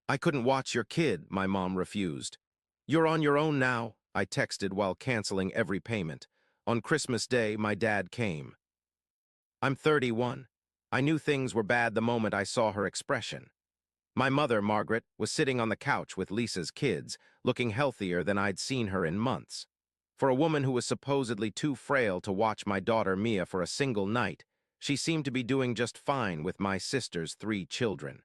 I couldn't watch your kid, my mom refused. You're on your own now, I texted while canceling every payment. On Christmas Day, my dad came. I'm 31. I knew things were bad the moment I saw her expression. My mother, Margaret, was sitting on the couch with Lisa's kids, looking healthier than I'd seen her in months. For a woman who was supposedly too frail to watch my daughter Mia for a single night, she seemed to be doing just fine with my sister's 3 children.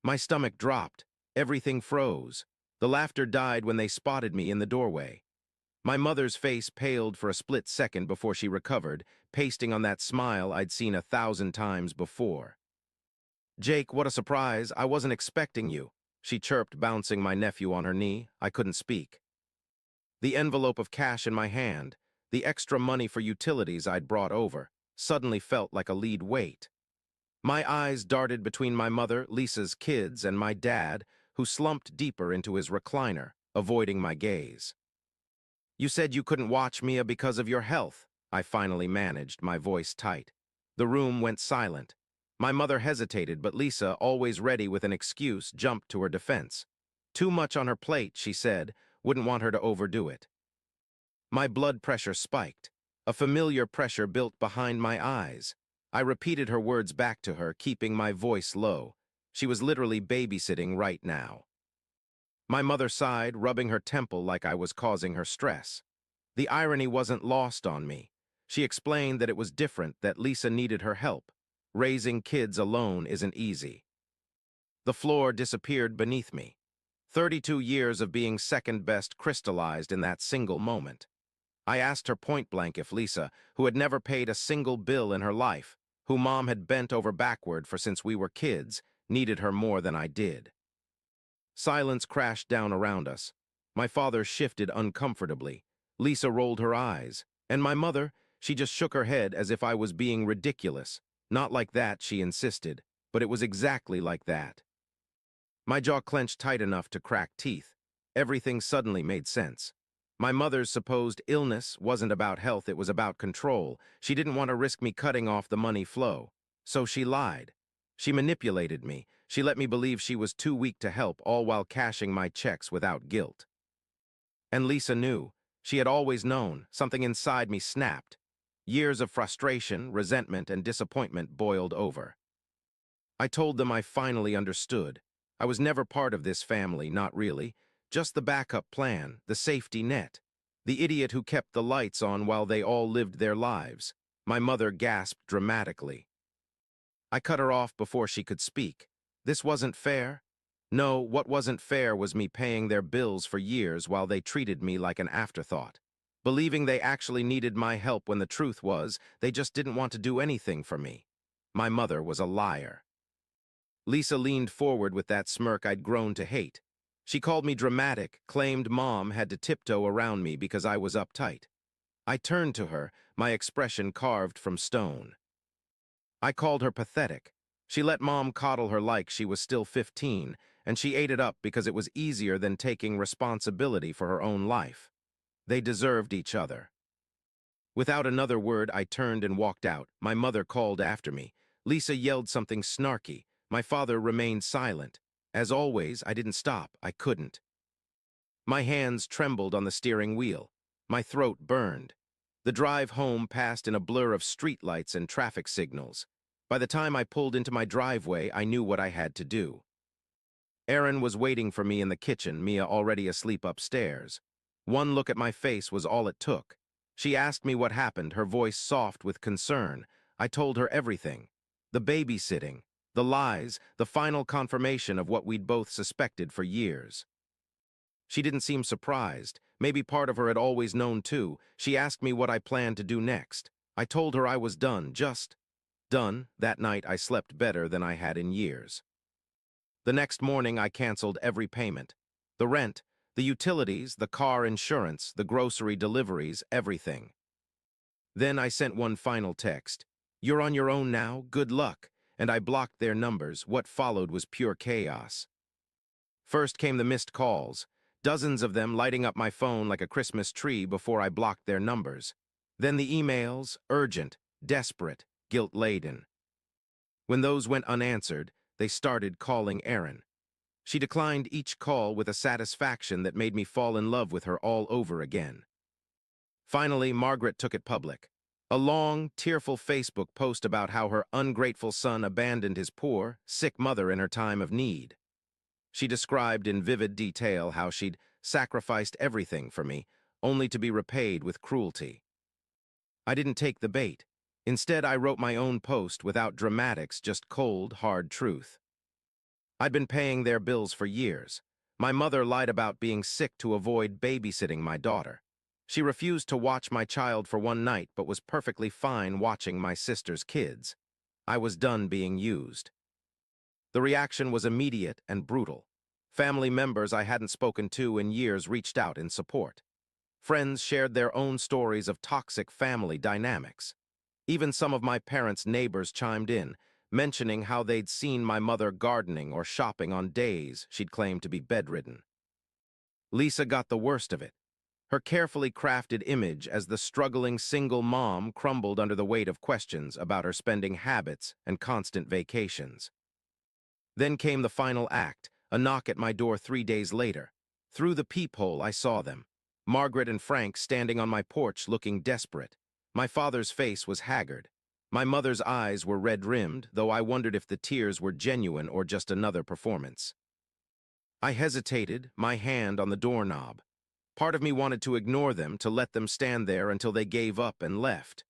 My stomach dropped. Everything froze. The laughter died when they spotted me in the doorway. My mother's face paled for a split second before she recovered, pasting on that smile I'd seen 1,000 times before. "Jake, what a surprise. I wasn't expecting you," she chirped, bouncing my nephew on her knee. I couldn't speak. The envelope of cash in my hand, the extra money for utilities I'd brought over, suddenly felt like a lead weight. My eyes darted between my mother, Lisa's kids, and my dad, who slumped deeper into his recliner, avoiding my gaze. "You said you couldn't watch Mia because of your health," I finally managed, my voice tight. The room went silent. My mother hesitated, but Lisa, always ready with an excuse, jumped to her defense. Too much on her plate, she said, wouldn't want her to overdo it. My blood pressure spiked. A familiar pressure built behind my eyes. I repeated her words back to her, keeping my voice low. She was literally babysitting right now. My mother sighed, rubbing her temple like I was causing her stress. The irony wasn't lost on me. She explained that it was different, that Lisa needed her help. Raising kids alone isn't easy. The floor disappeared beneath me. 32 years of being second best crystallized in that single moment. I asked her point-blank if Lisa, who had never paid a single bill in her life, who Mom had bent over backward for since we were kids, needed her more than I did. Silence crashed down around us. My father shifted uncomfortably. Lisa rolled her eyes. And my mother, she just shook her head as if I was being ridiculous. Not like that, she insisted, but it was exactly like that. My jaw clenched tight enough to crack teeth. Everything suddenly made sense. My mother's supposed illness wasn't about health, it was about control. She didn't want to risk me cutting off the money flow. So she lied. She manipulated me. She let me believe she was too weak to help, all while cashing my checks without guilt. And Lisa knew. She had always known. Something inside me snapped. Years of frustration, resentment, and disappointment boiled over. I told them I finally understood. I was never part of this family, not really. Just the backup plan, the safety net. The idiot who kept the lights on while they all lived their lives. My mother gasped dramatically. I cut her off before she could speak. This wasn't fair. No, what wasn't fair was me paying their bills for years while they treated me like an afterthought. Believing they actually needed my help when the truth was, they just didn't want to do anything for me. My mother was a liar. Lisa leaned forward with that smirk I'd grown to hate. She called me dramatic, claimed Mom had to tiptoe around me because I was uptight. I turned to her, my expression carved from stone. I called her pathetic. She let Mom coddle her like she was still 15, and she ate it up because it was easier than taking responsibility for her own life. They deserved each other. Without another word, I turned and walked out. My mother called after me. Lisa yelled something snarky. My father remained silent. As always, I didn't stop. I couldn't. My hands trembled on the steering wheel. My throat burned. The drive home passed in a blur of streetlights and traffic signals. By the time I pulled into my driveway, I knew what I had to do. Erin was waiting for me in the kitchen, Mia already asleep upstairs. One look at my face was all it took. She asked me what happened, her voice soft with concern. I told her everything. The babysitting, the lies, the final confirmation of what we'd both suspected for years. She didn't seem surprised. Maybe part of her had always known too. She asked me what I planned to do next. I told her I was done, just done. That night I slept better than I had in years. The next morning I canceled every payment. The rent, the utilities, the car insurance, the grocery deliveries, everything. Then I sent one final text. "You're on your own now, good luck," and I blocked their numbers. What followed was pure chaos. First came the missed calls, dozens of them lighting up my phone like a Christmas tree before I blocked their numbers. Then the emails, urgent, desperate, guilt-laden. When those went unanswered, they started calling Erin. She declined each call with a satisfaction that made me fall in love with her all over again. Finally, Margaret took it public. A long, tearful Facebook post about how her ungrateful son abandoned his poor, sick mother in her time of need. She described in vivid detail how she'd sacrificed everything for me, only to be repaid with cruelty. I didn't take the bait. Instead, I wrote my own post without dramatics, just cold, hard truth. I'd been paying their bills for years. My mother lied about being sick to avoid babysitting my daughter. She refused to watch my child for one night, but was perfectly fine watching my sister's kids. I was done being used. The reaction was immediate and brutal. Family members I hadn't spoken to in years reached out in support. Friends shared their own stories of toxic family dynamics. Even some of my parents' neighbors chimed in, mentioning how they'd seen my mother gardening or shopping on days she'd claimed to be bedridden. Lisa got the worst of it. Her carefully crafted image as the struggling single mom crumbled under the weight of questions about her spending habits and constant vacations. Then came the final act, a knock at my door 3 days later. Through the peephole, I saw them. Margaret and Frank standing on my porch looking desperate. My father's face was haggard. My mother's eyes were red-rimmed, though I wondered if the tears were genuine or just another performance. I hesitated, my hand on the doorknob. Part of me wanted to ignore them, to let them stand there until they gave up and left.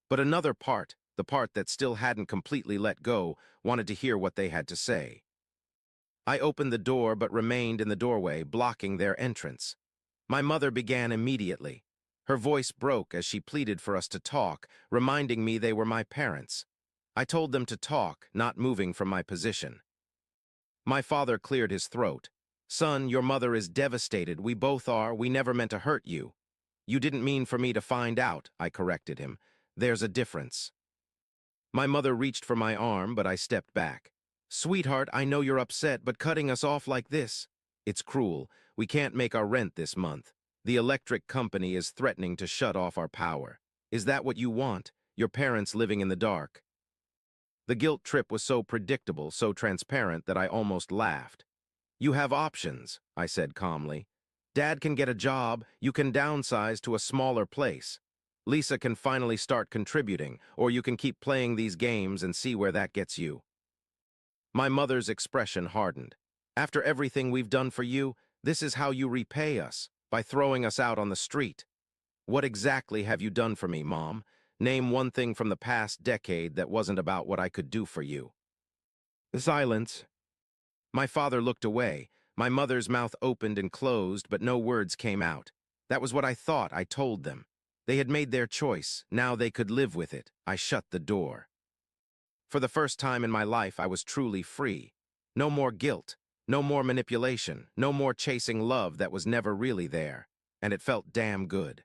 But another part, the part that still hadn't completely let go, wanted to hear what they had to say. I opened the door but remained in the doorway, blocking their entrance. My mother began immediately. Her voice broke as she pleaded for us to talk, reminding me they were my parents. I told them to talk, not moving from my position. My father cleared his throat. "Son, your mother is devastated. We both are. We never meant to hurt you." "You didn't mean for me to find out," I corrected him. "There's a difference." My mother reached for my arm, but I stepped back. "Sweetheart, I know you're upset, but cutting us off like this, it's cruel. We can't make our rent this month. The electric company is threatening to shut off our power. Is that what you want? Your parents living in the dark?" The guilt trip was so predictable, so transparent, that I almost laughed. "You have options," I said calmly. "Dad can get a job, you can downsize to a smaller place. Lisa can finally start contributing, or you can keep playing these games and see where that gets you." My mother's expression hardened. "After everything we've done for you, this is how you repay us, by throwing us out on the street. What exactly have you done for me, Mom? Name one thing from the past decade that wasn't about what I could do for you." Silence. My father looked away. My mother's mouth opened and closed, but no words came out. That was what I thought. I told them. They had made their choice. Now they could live with it. I shut the door. For the first time in my life, I was truly free. No more guilt, no more manipulation, no more chasing love that was never really there, and it felt damn good.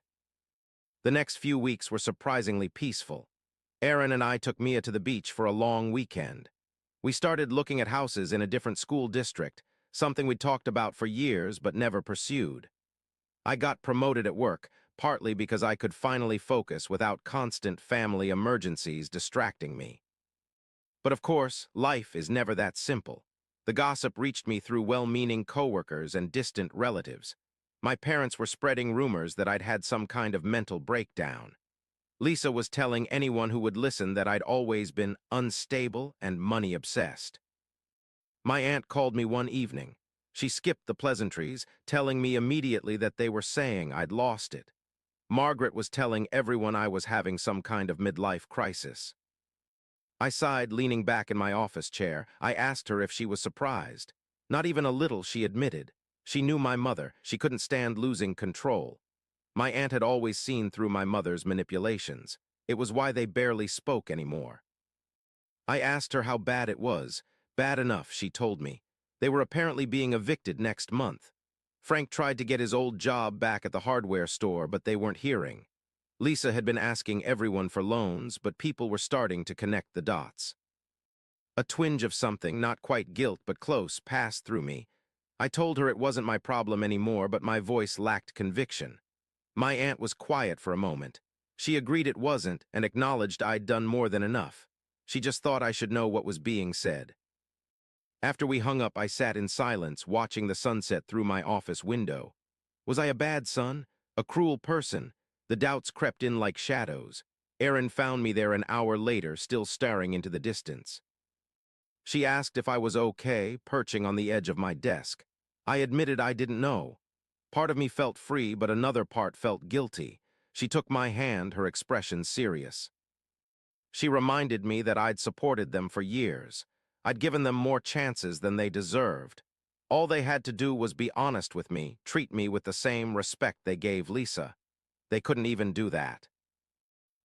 The next few weeks were surprisingly peaceful. Aaron and I took Mia to the beach for a long weekend. We started looking at houses in a different school district, something we'd talked about for years but never pursued. I got promoted at work, partly because I could finally focus without constant family emergencies distracting me. But of course, life is never that simple. The gossip reached me through well-meaning coworkers and distant relatives. My parents were spreading rumors that I'd had some kind of mental breakdown. Lisa was telling anyone who would listen that I'd always been unstable and money-obsessed. My aunt called me one evening. She skipped the pleasantries, telling me immediately that they were saying I'd lost it. Margaret was telling everyone I was having some kind of midlife crisis. I sighed, leaning back in my office chair. I asked her if she was surprised. Not even a little, she admitted. She knew my mother. She couldn't stand losing control. My aunt had always seen through my mother's manipulations. It was why they barely spoke anymore. I asked her how bad it was. Bad enough, she told me. They were apparently being evicted next month. Frank tried to get his old job back at the hardware store, but they weren't hearing. Lisa had been asking everyone for loans, but people were starting to connect the dots. A twinge of something, not quite guilt but close, passed through me. I told her it wasn't my problem anymore, but my voice lacked conviction. My aunt was quiet for a moment. She agreed it wasn't and acknowledged I'd done more than enough. She just thought I should know what was being said. After we hung up, I sat in silence, watching the sunset through my office window. Was I a bad son? A cruel person? The doubts crept in like shadows. Erin found me there an hour later, still staring into the distance. She asked if I was okay, perching on the edge of my desk. I admitted I didn't know. Part of me felt free, but another part felt guilty. She took my hand, her expression serious. She reminded me that I'd supported them for years. I'd given them more chances than they deserved. All they had to do was be honest with me, treat me with the same respect they gave Lisa. They couldn't even do that.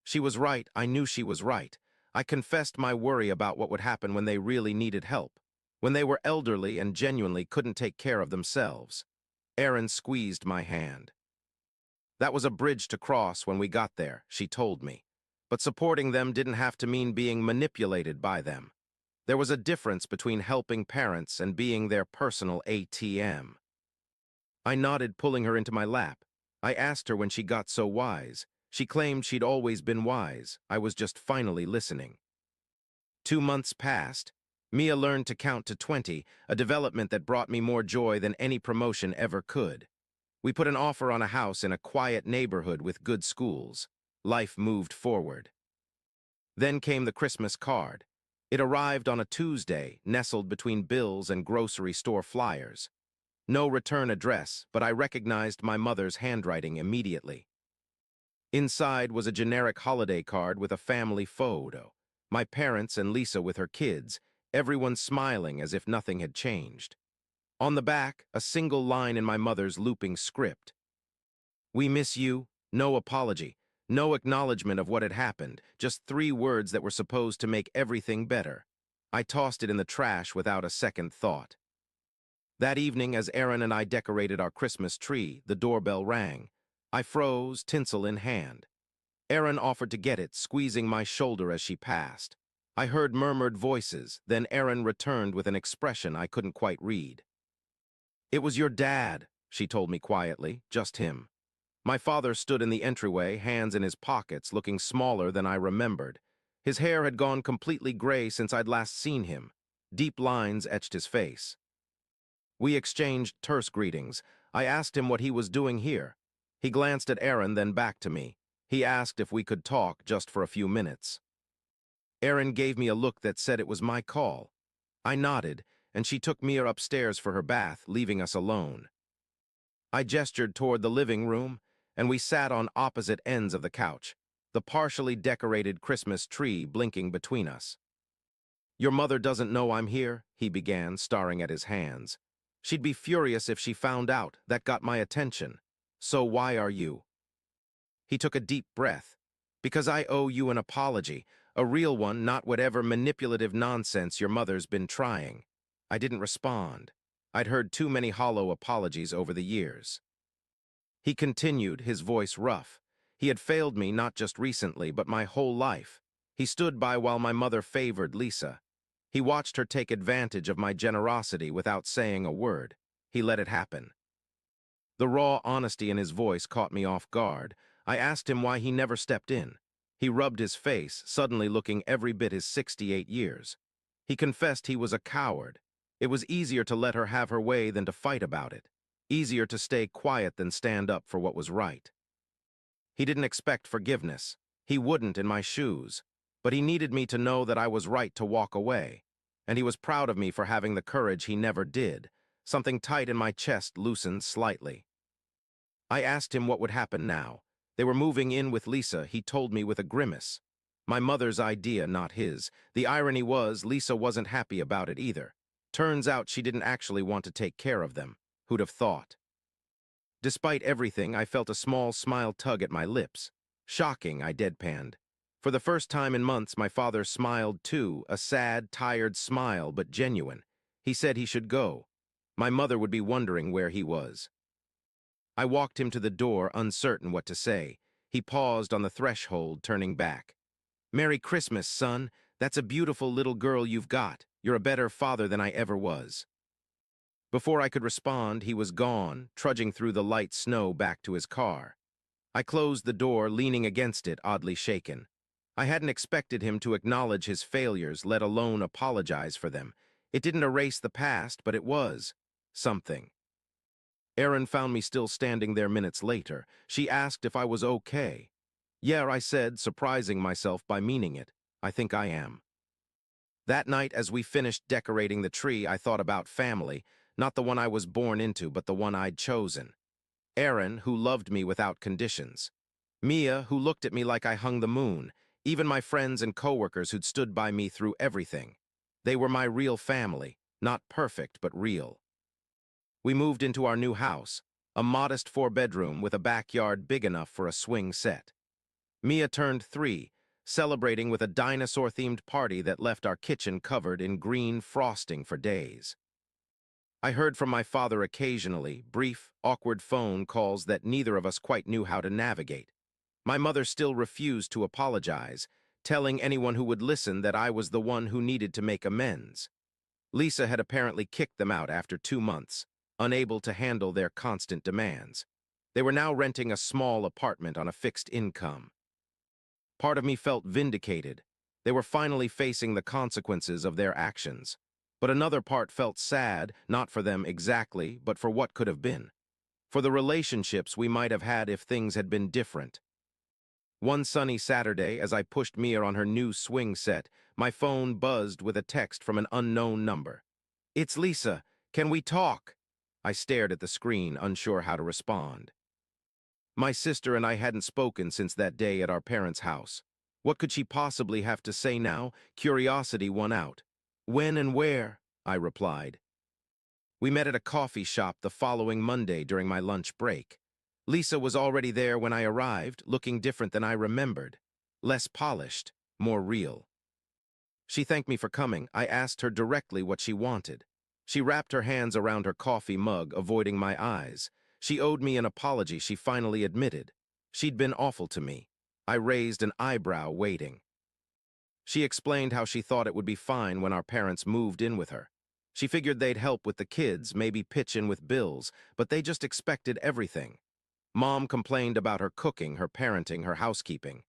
She was right. I knew she was right. I confessed my worry about what would happen when they really needed help, when they were elderly and genuinely couldn't take care of themselves. Erin squeezed my hand. That was a bridge to cross when we got there, she told me. But supporting them didn't have to mean being manipulated by them. There was a difference between helping parents and being their personal ATM. I nodded, pulling her into my lap. I asked her when she got so wise. She claimed she'd always been wise. I was just finally listening. 2 months passed. Mia learned to count to 20, a development that brought me more joy than any promotion ever could. We put an offer on a house in a quiet neighborhood with good schools. Life moved forward. Then came the Christmas card. It arrived on a Tuesday, nestled between bills and grocery store flyers. No return address, but I recognized my mother's handwriting immediately. Inside was a generic holiday card with a family photo. My parents and Lisa with her kids, everyone smiling as if nothing had changed. On the back, a single line in my mother's looping script. "We miss you," no apology, no acknowledgement of what had happened, just 3 words that were supposed to make everything better. I tossed it in the trash without a second thought. That evening, as Erin and I decorated our Christmas tree, the doorbell rang. I froze, tinsel in hand. Erin offered to get it, squeezing my shoulder as she passed. I heard murmured voices, then Erin returned with an expression I couldn't quite read. "It was your dad," she told me quietly, "just him." My father stood in the entryway, hands in his pockets, looking smaller than I remembered. His hair had gone completely gray since I'd last seen him. Deep lines etched his face. We exchanged terse greetings. I asked him what he was doing here. He glanced at Erin, then back to me. He asked if we could talk just for a few minutes. Erin gave me a look that said it was my call. I nodded, and she took Mia upstairs for her bath, leaving us alone. I gestured toward the living room, and we sat on opposite ends of the couch, the partially decorated Christmas tree blinking between us. "Your mother doesn't know I'm here," he began, staring at his hands. "She'd be furious if she found out. That got my attention. So why are you?" He took a deep breath. "Because I owe you an apology, a real one, not whatever manipulative nonsense your mother's been trying." I didn't respond. I'd heard too many hollow apologies over the years. He continued, his voice rough. He had failed me not just recently, but my whole life. He stood by while my mother favored Lisa. He watched her take advantage of my generosity without saying a word. He let it happen. The raw honesty in his voice caught me off guard. I asked him why he never stepped in. He rubbed his face, suddenly looking every bit his 68 years. He confessed he was a coward. It was easier to let her have her way than to fight about it. Easier to stay quiet than stand up for what was right. He didn't expect forgiveness. He wouldn't in my shoes. But he needed me to know that I was right to walk away. And he was proud of me for having the courage he never did. Something tight in my chest loosened slightly. I asked him what would happen now. They were moving in with Lisa, he told me with a grimace. My mother's idea, not his. The irony was, Lisa wasn't happy about it either. Turns out she didn't actually want to take care of them. Who'd have thought? Despite everything, I felt a small smile tug at my lips. "Shocking," I deadpanned. For the first time in months, my father smiled too, a sad, tired smile, but genuine. He said he should go. My mother would be wondering where he was. I walked him to the door, uncertain what to say. He paused on the threshold, turning back. "Merry Christmas, son. That's a beautiful little girl you've got. You're a better father than I ever was." Before I could respond, he was gone, trudging through the light snow back to his car. I closed the door, leaning against it, oddly shaken. I hadn't expected him to acknowledge his failures, let alone apologize for them. It didn't erase the past, but it was something. Erin found me still standing there minutes later. She asked if I was okay. Yeah, I said, surprising myself by meaning it. I think I am. That night, as we finished decorating the tree, I thought about family, not the one I was born into, but the one I'd chosen. Erin, who loved me without conditions. Mia, who looked at me like I hung the moon. Even my friends and coworkers who'd stood by me through everything. They were my real family, not perfect, but real. We moved into our new house, a modest 4-bedroom with a backyard big enough for a swing set. Mia turned 3, celebrating with a dinosaur-themed party that left our kitchen covered in green frosting for days. I heard from my father occasionally, brief, awkward phone calls that neither of us quite knew how to navigate. My mother still refused to apologize, telling anyone who would listen that I was the one who needed to make amends. Lisa had apparently kicked them out after 2 months, unable to handle their constant demands. They were now renting a small apartment on a fixed income. Part of me felt vindicated. They were finally facing the consequences of their actions. But another part felt sad, not for them exactly, but for what could have been. For the relationships we might have had if things had been different. One sunny Saturday, as I pushed Mia on her new swing set, my phone buzzed with a text from an unknown number. "It's Lisa. Can we talk?" I stared at the screen, unsure how to respond. My sister and I hadn't spoken since that day at our parents' house. What could she possibly have to say now? Curiosity won out. "When and where?" I replied. We met at a coffee shop the following Monday during my lunch break. Lisa was already there when I arrived, looking different than I remembered. Less polished, more real. She thanked me for coming. I asked her directly what she wanted. She wrapped her hands around her coffee mug, avoiding my eyes. She owed me an apology, she finally admitted. She'd been awful to me. I raised an eyebrow, waiting. She explained how she thought it would be fine when our parents moved in with her. She figured they'd help with the kids, maybe pitch in with bills, but they just expected everything. Mom complained about her cooking, her parenting, her housekeeping.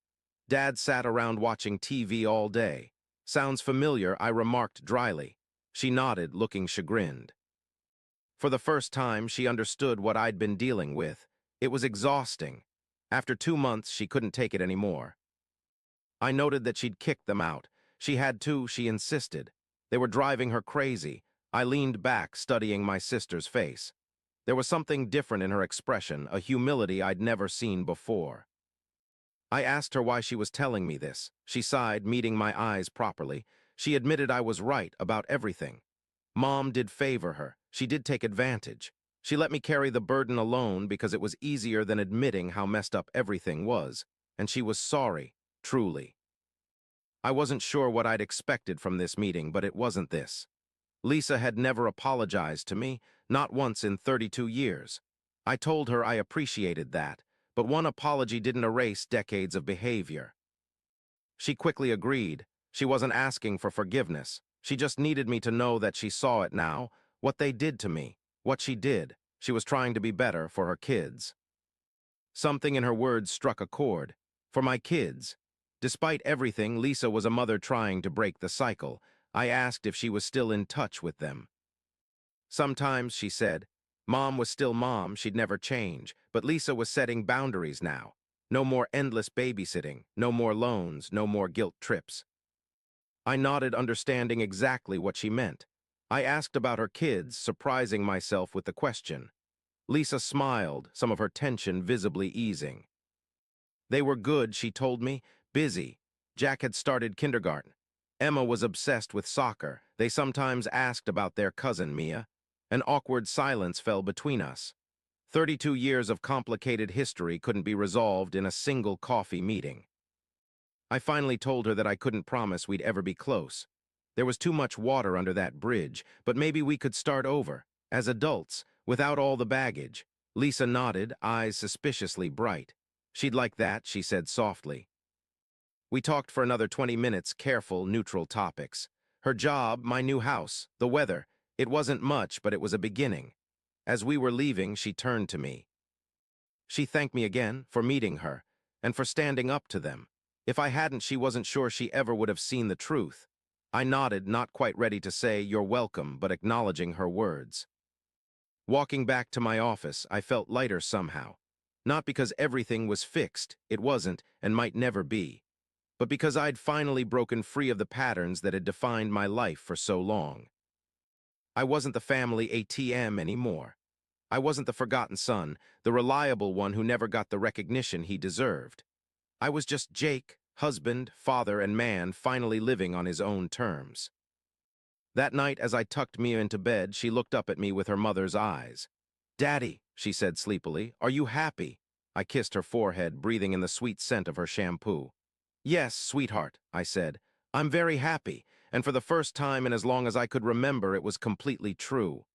Dad sat around watching TV all day. "Sounds familiar," I remarked dryly. She nodded, looking chagrined. For the first time, she understood what I'd been dealing with. It was exhausting. After 2 months, she couldn't take it anymore. I noted that she'd kicked them out. She had to, she insisted. They were driving her crazy. I leaned back, studying my sister's face. There was something different in her expression, a humility I'd never seen before. I asked her why she was telling me this. She sighed, meeting my eyes properly. She admitted I was right about everything. Mom did favor her. She did take advantage. She let me carry the burden alone because it was easier than admitting how messed up everything was. And she was sorry, truly. I wasn't sure what I'd expected from this meeting, but it wasn't this. Lisa had never apologized to me, not once in 32 years. I told her I appreciated that, but one apology didn't erase decades of behavior. She quickly agreed. She wasn't asking for forgiveness. She just needed me to know that she saw it now, what they did to me, what she did. She was trying to be better for her kids. Something in her words struck a chord. For my kids. Despite everything, Lisa was a mother trying to break the cycle. I asked if she was still in touch with them. "Sometimes," she said. Mom was still mom, she'd never change, but Lisa was setting boundaries now. No more endless babysitting, no more loans, no more guilt trips. I nodded, understanding exactly what she meant. I asked about her kids, surprising myself with the question. Lisa smiled, some of her tension visibly easing. They were good, she told me, busy. Jack had started kindergarten. Emma was obsessed with soccer. They sometimes asked about their cousin, Mia. An awkward silence fell between us. 32 years of complicated history couldn't be resolved in a single coffee meeting. I finally told her that I couldn't promise we'd ever be close. There was too much water under that bridge, but maybe we could start over, as adults, without all the baggage. Lisa nodded, eyes suspiciously bright. She'd like that, she said softly. We talked for another 20 minutes, careful, neutral topics. Her job, my new house, the weather. It wasn't much, but it was a beginning. As we were leaving, she turned to me. She thanked me again for meeting her, and for standing up to them. If I hadn't, she wasn't sure she ever would have seen the truth. I nodded, not quite ready to say, "You're welcome," but acknowledging her words. Walking back to my office, I felt lighter somehow. Not because everything was fixed, it wasn't, and might never be, but because I'd finally broken free of the patterns that had defined my life for so long. I wasn't the family ATM anymore. I wasn't the forgotten son, the reliable one who never got the recognition he deserved. I was just Jake, husband, father, and man, finally living on his own terms. That night, as I tucked Mia into bed, she looked up at me with her mother's eyes. "Daddy," she said sleepily, "are you happy?" I kissed her forehead, breathing in the sweet scent of her shampoo. "Yes, sweetheart," I said. "I'm very happy," and for the first time in as long as I could remember, it was completely true.